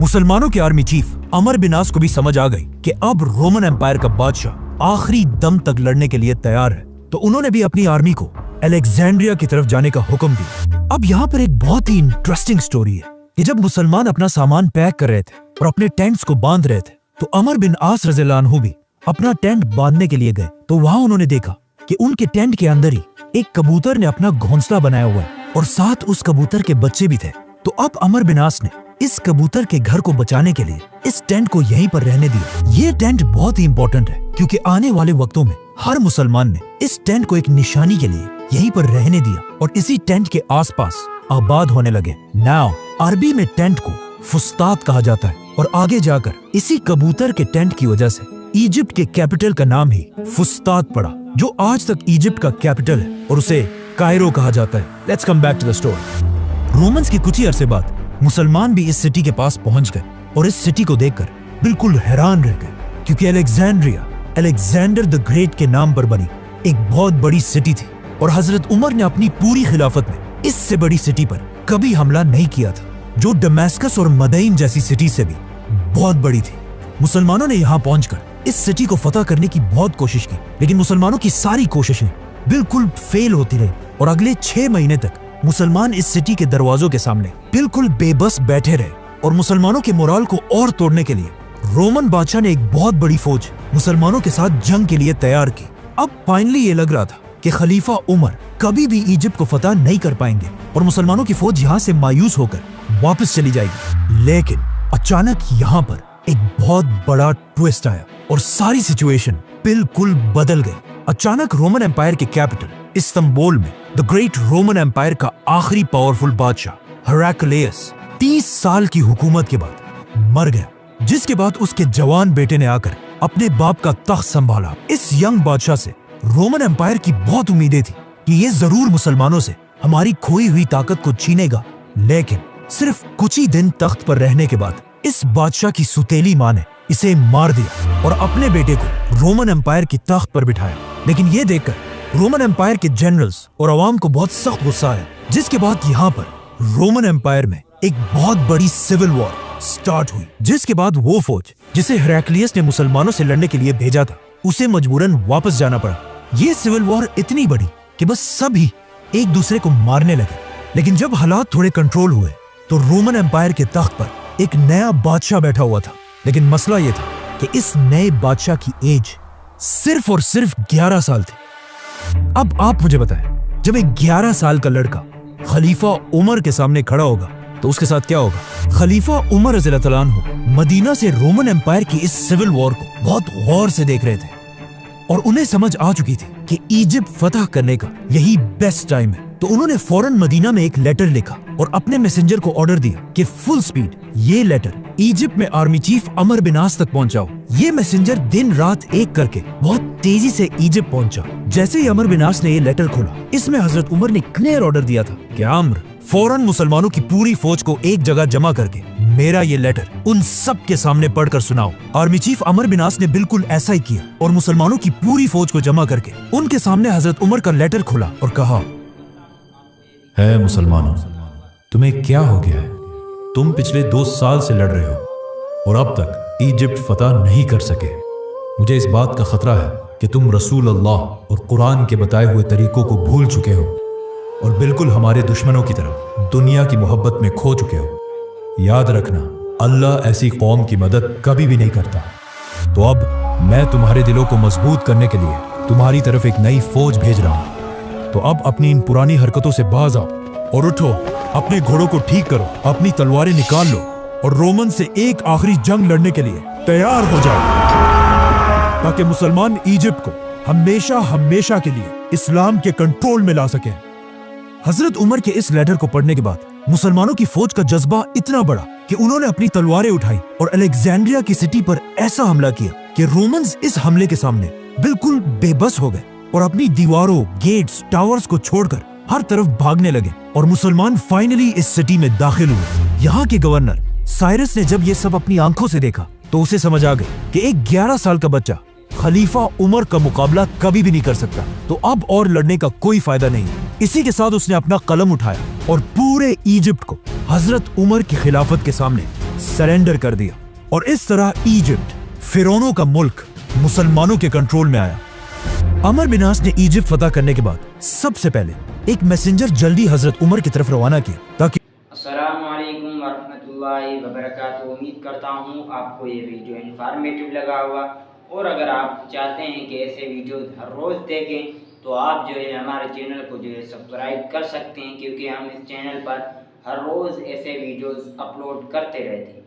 मुसलमानों के army chief अमर बिन आस को भी समझ आ गई कि अब रोमन एम्पायर का बादशाह आखिरी दम तक लड़ने के लिए तैयार है, तो उन्होंने भी अपनी आर्मी को अलेक्जेंड्रिया की तरफ जाने का हुक्म दिया। अब यहाँ पर एक बहुत ही इंटरेस्टिंग स्टोरी है कि जब मुसलमान अपना सामान पैक कर रहे थे और अपने टेंट्स को बांध रहे थे, तो अमर बिन आस रज़ियल्लाहु अन्हु भी अपना टेंट बांधने के लिए गए। तो वहाँ उन्होंने देखा कि उनके टेंट के अंदर ही एक कबूतर ने अपना घोंसला बनाया हुआ है और साथ उस कबूतर के बच्चे भी थे। तो अब अमर बिन आस ने इस कबूतर के घर को बचाने के लिए इस टेंट को यहीं पर रहने दिया। ये टेंट बहुत ही इंपॉर्टेंट है क्योंकि आने वाले वक्तों में हर मुसलमान ने इस टेंट को एक निशानी के लिए यहीं पर रहने दिया और इसी टेंट के आसपास आबाद होने लगे। नाउ अरबी में टेंट को फुस्तात कहा जाता है और आगे जाकर इसी कबूतर के टेंट की वजह से इजिप्ट के कैपिटल का नाम ही फुस्तात पड़ा, जो आज तक इजिप्ट का कैपिटल है और उसे कायरो कहा जाता है। Let's come back to the story. Romans की कुछ ही अरसे बाद मुसलमान भी इस सिटी के पास पहुंच गए और इस सिटी को देखकर बिल्कुल हैरान रह गए क्योंकि अलेक्जेंड्रिया अलेक्जेंडर द ग्रेट के नाम पर बनी एक बहुत बड़ी सिटी थी और हजरत उमर ने अपनी पूरी खिलाफत में इससे बड़ी सिटी पर कभी हमला नहीं किया था, जो दमास्कस और मदईन जैसी सिटी से भी बहुत बड़ी थी। मुसलमानों ने यहाँ पहुंचकर इस सिटी को फतह करने की बहुत कोशिश की, लेकिन मुसलमानों की सारी कोशिशें बिल्कुल फेल होती रही और अगले 6 महीने तक मुसलमान इस सिटी के दरवाजों के सामने बिल्कुल बेबस बैठे रहे और मुसलमानों के मोराल को और तोड़ने के लिए रोमन बादशाह ने एक बहुत बड़ी फौज मुसलमानों के साथ जंग के लिए तैयार की। अब फाइनली ये लग रहा था कि खलीफा उमर कभी भी इजिप्ट को फतह नहीं कर पाएंगे और मुसलमानों की फौज यहाँ से मायूस होकर वापस चली जाएगी। लेकिन अचानक यहाँ पर एक बहुत बड़ा ट्विस्ट आया और सारी सिचुएशन बिल्कुल बदल गई। अचानक रोमन एम्पायर के कैपिटल इस्तांबुल में द ग्रेट रोमन एम्पायर का आखिरी पावरफुल बादशाह हेराक्लियस 30 साल की हुकूमत के बाद मर गया, जिसके बाद उसके जवान बेटे ने आकर अपने बाप का तख्त संभाला। इस यंग बादशाह से रोमन एम्पायर की बहुत उम्मीदें थी कि ये जरूर मुसलमानों से हमारी खोई हुई ताकत को छीनेगा, लेकिन सिर्फ कुछ ही दिन तख्त पर रहने के बाद इस बादशाह की सुतेली मां ने इसे मार दिया और अपने बेटे को रोमन एम्पायर की तख्त पर बिठाया। लेकिन ये देखकर रोमन एम्पायर के जनरल्स और अवाम को बहुत सख्त गुस्सा आया, जिसके बाद यहाँ पर रोमन एम्पायर में एक बहुत बड़ी सिविल वॉर स्टार्ट हुई, जिसके बाद वो फौज जिसे हेराक्लियस ने मुसलमानों से लड़ने के लिए भेजा था उसे मजबूरन वापस जाना पड़ा। ये सिविल वॉर इतनी बड़ी कि बस सभी एक दूसरे को मारने लगे। लेकिन जब हालात थोड़े कंट्रोल हुए तो रोमन एम्पायर के तख्त पर एक नया बादशाह बैठा हुआ था। लेकिन मसला ये था कि इस नए बादशाह की एज सिर्फ और सिर्फ 11 साल थी। अब आप मुझे बताएं, जब एक 11 साल का लड़का खलीफा उमर के सामने खड़ा होगा तो उसके साथ क्या होगा? खलीफा उमर रज़ियल्लाहु अन्हु मदीना से रोमन एम्पायर की इस सिविल वॉर को बहुत गौर से देख रहे थे और उन्हें समझ आ चुकी थी कि इजिप्ट फतह करने का यही बेस्ट टाइम है। तो उन्होंने फौरन मदीना में एक लेटर लिखा और अपने मैसेंजर को ऑर्डर दिया कि फुल स्पीड ये लेटर इजिप्ट में आर्मी चीफ अमर बिन आस तक पहुंचाओ। ये मैसेंजर दिन रात एक करके बहुत तेजी से इजिप्ट पहुंचा। जैसे ही अमर बिन आस ने ये लेटर खोला, इसमें हजरत उमर ने क्लियर ऑर्डर दिया था कि अमर फौरन मुसलमानों की पूरी फौज को एक जगह जमा करके मेरा ये लेटर उन सब के सामने पढ़कर सुनाओ। आर्मी चीफ अमर बिन आस ने बिल्कुल ऐसा ही किया और मुसलमानों की पूरी फौज को जमा करके उनके सामने हजरत उमर का लेटर खोला और कहा, है मुसलमानों, तुम्हें क्या हो गया है? तुम पिछले 2 साल से लड़ रहे हो और अब तक इजिप्ट फतह नहीं कर सके। मुझे इस बात का खतरा है कि तुम रसूल अल्लाह और कुरान के बताए हुए तरीकों को भूल चुके हो और बिल्कुल हमारे दुश्मनों की तरह दुनिया की मोहब्बत में खो चुके हो। याद रखना, अल्लाह ऐसी कौम की मदद कभी भी नहीं करता। तो अब मैं तुम्हारे दिलों को मजबूत करने के लिए तुम्हारी तरफ एक नई फौज भेज रहा हूं। तो अब अपनी इन पुरानी हरकतों से बाज आओ और उठो, अपने घोड़ों को ठीक करो, अपनी तलवारें निकाल लो और रोमन से एक आखिरी जंग लड़ने के लिए तैयार हो जाओ, ताकि मुसलमान इजिप्ट को हमेशा हमेशा के लिए इस्लाम के कंट्रोल में ला सके। हजरत उमर के इस लेटर को पढ़ने के बाद मुसलमानों की फौज का जज्बा इतना बढ़ा कि उन्होंने अपनी तलवारें उठाई और अलेक्जेंड्रिया की सिटी पर ऐसा हमला किया कि रोमन्स इस हमले के सामने बिल्कुल बेबस हो गए और अपनी दीवारों, गेट्स, टावर्स को छोड़कर हर तरफ भागने लगे और मुसलमान फाइनली इस सिटी में दाखिल हुए। यहाँ के गवर्नर साइरस ने जब ये सब अपनी आंखों से देखा तो उसे समझ आ गई कि एक 11 साल का बच्चा खलीफा उमर का मुकाबला कभी भी नहीं कर सकता, तो अब और लड़ने का कोई फायदा नहीं है। इसी के साथ उसने अपना कलम उठाया और पूरे इजिप्ट को हजरत उमर की खिलाफत के सामने सरेंडर कर दिया और इस तरह इजिप्ट, फिरौनों का मुल्क, मुसलमानों के कंट्रोल में आया। अमर बिन आस ने इजिप्ट फतह करने के बाद सबसे पहले एक मैसेंजर जल्दी हजरत उमर की तरफ रवाना किया ताकि अस्सलामुअलैकुम वरहमतुल्लाहि वबरकातुहू। उम्मीद करता हूँ आपको ये वीडियो इन्फॉर्मेटिव लगा होगा, और अगर आप चाहते हैं कि ऐसे वीडियोस हर रोज़ देखें तो आप जो है हमारे चैनल को जो है सब्सक्राइब कर सकते हैं, क्योंकि हम इस चैनल पर हर रोज़ ऐसे वीडियोस अपलोड करते रहते हैं।